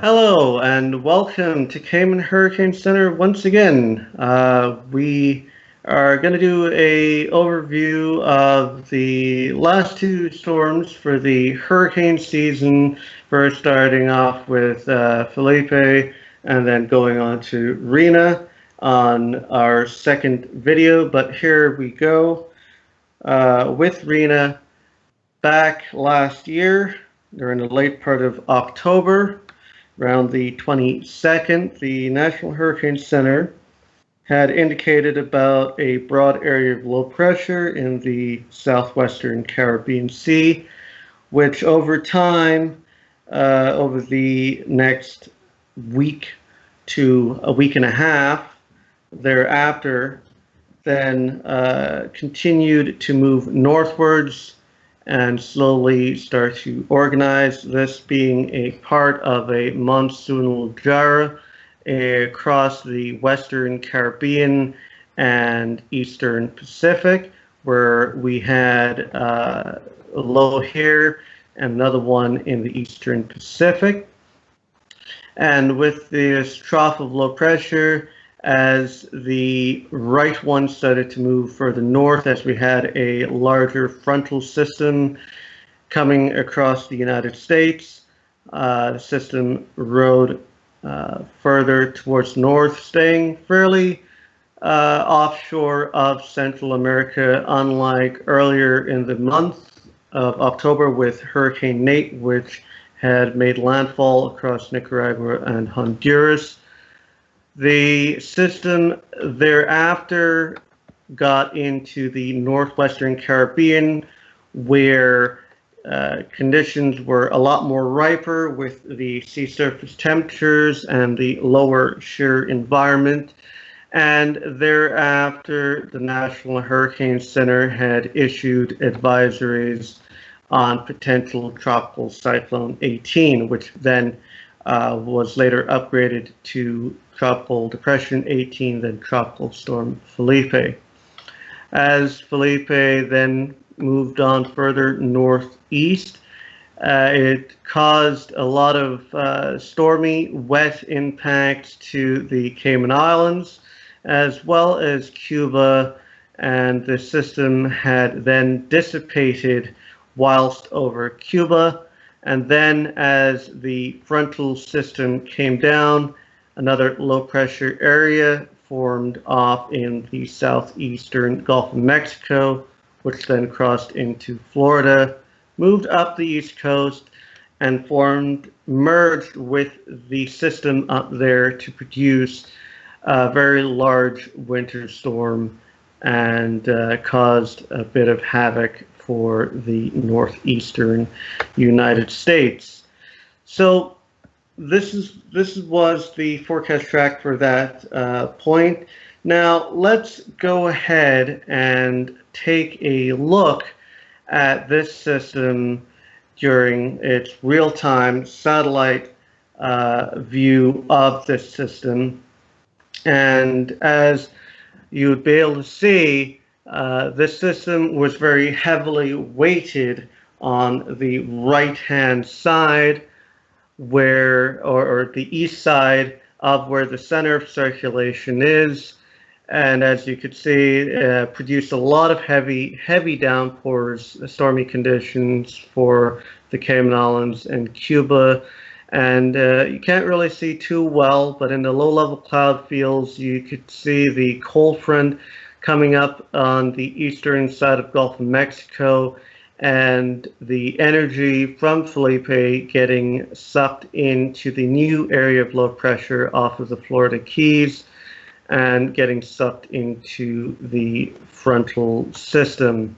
Hello and welcome to Cayman Hurricane Center once again. We are going to do a overview of the last two storms for the hurricane season. First starting off with Felipe and then going on to Rena on our second video. But here we go with Rena back last year during the late part of October. Around the 22nd, the National Hurricane Center had indicated about a broad area of low pressure in the southwestern Caribbean Sea, which over time, over the next week to a week and a half thereafter, then continued to move northwards and slowly start to organize, this being a part of a monsoonal gyre across the Western Caribbean and Eastern Pacific, where we had a low here and another one in the Eastern Pacific. And with this trough of low pressure, as the right one started to move further north, as we had a larger frontal system coming across the United States. The system rode further towards north, staying fairly offshore of Central America, unlike earlier in the month of October with Hurricane Nate, which had made landfall across Nicaragua and Honduras. The system thereafter got into the northwestern Caribbean, where conditions were a lot more riper with the sea surface temperatures and the lower shear environment. And thereafter, the National Hurricane Center had issued advisories on potential tropical cyclone 18, which then was later upgraded to Tropical Depression 18, then Tropical Storm Felipe. As Felipe then moved on further northeast, it caused a lot of stormy, wet impacts to the Cayman Islands, as well as Cuba, and the system had then dissipated whilst over Cuba. And then as the frontal system came down, another low pressure area formed off in the southeastern Gulf of Mexico, which then crossed into Florida, moved up the east coast, and merged with the system up there to produce a very large winter storm and caused a bit of havoc for the northeastern United States. So this was the forecast track for that point. Now let's go ahead and take a look at this system during its real-time satellite view of this system. And as you would be able to see, this system was very heavily weighted on the right-hand side, where, or the east side of where the center of circulation is. And as you could see, produced a lot of heavy downpours, stormy conditions for the Cayman Islands and Cuba. And you can't really see too well, but in the low-level cloud fields, you could see the cold front coming up on the eastern side of Gulf of Mexico, and the energy from Felipe getting sucked into the new area of low pressure off of the Florida Keys and getting sucked into the frontal system.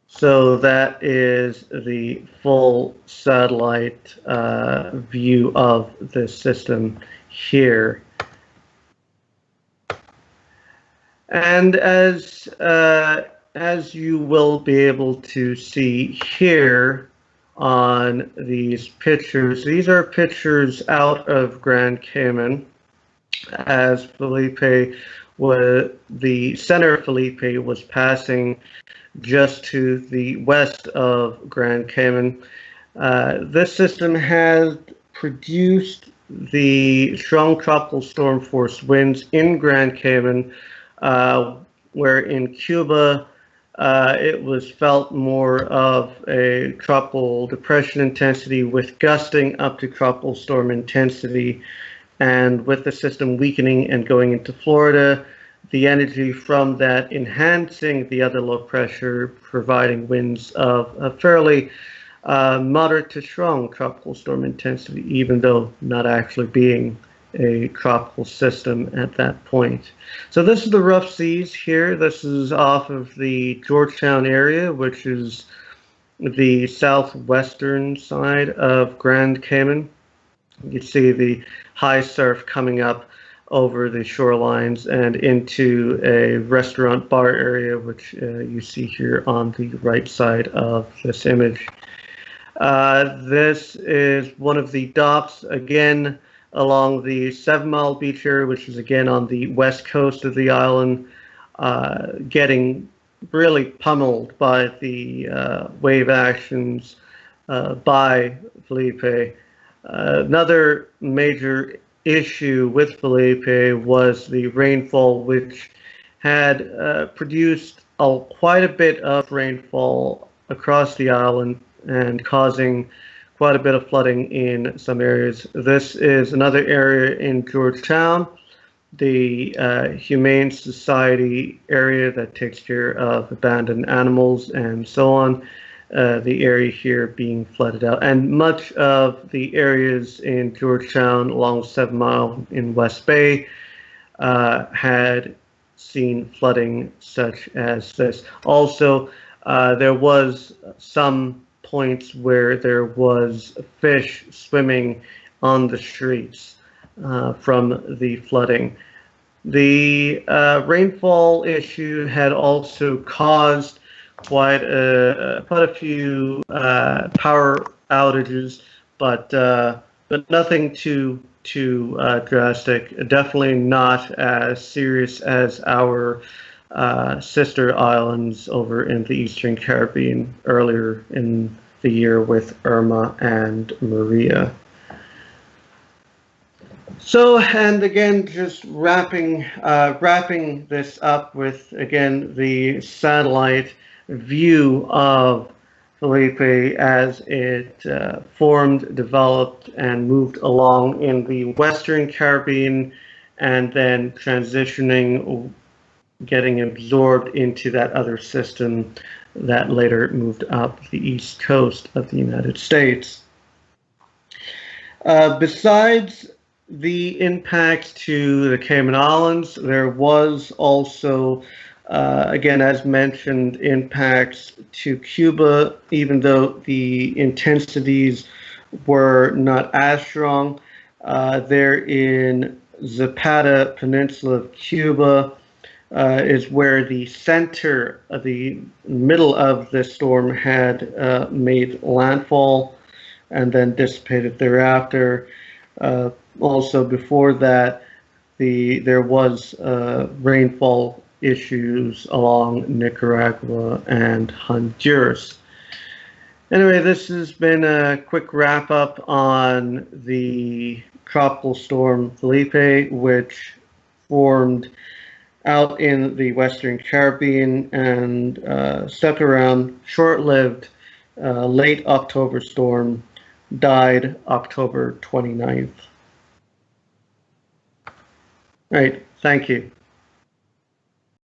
So that is the full satellite view of the system here. And as you will be able to see here on these pictures, these are pictures out of Grand Cayman, as the center of Felipe was passing just to the west of Grand Cayman. This system has produced the strong tropical storm force winds in Grand Cayman, where in Cuba it was felt more of a tropical depression intensity with gusting up to tropical storm intensity. And with the system weakening and going into Florida, the energy from that enhancing the other low pressure, providing winds of a fairly moderate to strong tropical storm intensity, even though not actually being a tropical system at that point. So this is the rough seas here. This is off of the Georgetown area, which is the southwestern side of Grand Cayman. You see the high surf coming up over the shorelines and into a restaurant bar area, which you see here on the right side of this image. This is one of the docks, again, along the 7 Mile Beach area, which is again on the west coast of the island, getting really pummeled by the wave actions by Philippe. Another major issue with Philippe was the rainfall, which had produced quite a bit of rainfall across the island and causing quite a bit of flooding in some areas. This is another area in Georgetown, the Humane Society area that takes care of abandoned animals and so on. The area here being flooded out, and much of the areas in Georgetown along 7 Mile in West Bay had seen flooding such as this. Also, there was some points where there was fish swimming on the streets from the flooding. The rainfall issue had also caused quite a few power outages, but nothing too drastic. Definitely not as serious as our sister islands over in the Eastern Caribbean earlier in the year with Irma and Maria. So, and again, just wrapping this up with, again, the satellite view of Philippe as it formed, developed, and moved along in the Western Caribbean, and then transitioning, getting absorbed into that other system that later moved up the east coast of the United States. Besides the impact to the Cayman Islands, there was also, again, as mentioned, impacts to Cuba, even though the intensities were not as strong. There in Zapata Peninsula of Cuba is where the center of the middle of the storm had made landfall and then dissipated thereafter. Also, before that, there was rainfall issues along Nicaragua and Honduras. Anyway, this has been a quick wrap up on the tropical storm Philippe, which formed out in the Western Caribbean and stuck around, short-lived, late October storm, died October 29th. All right, thank you.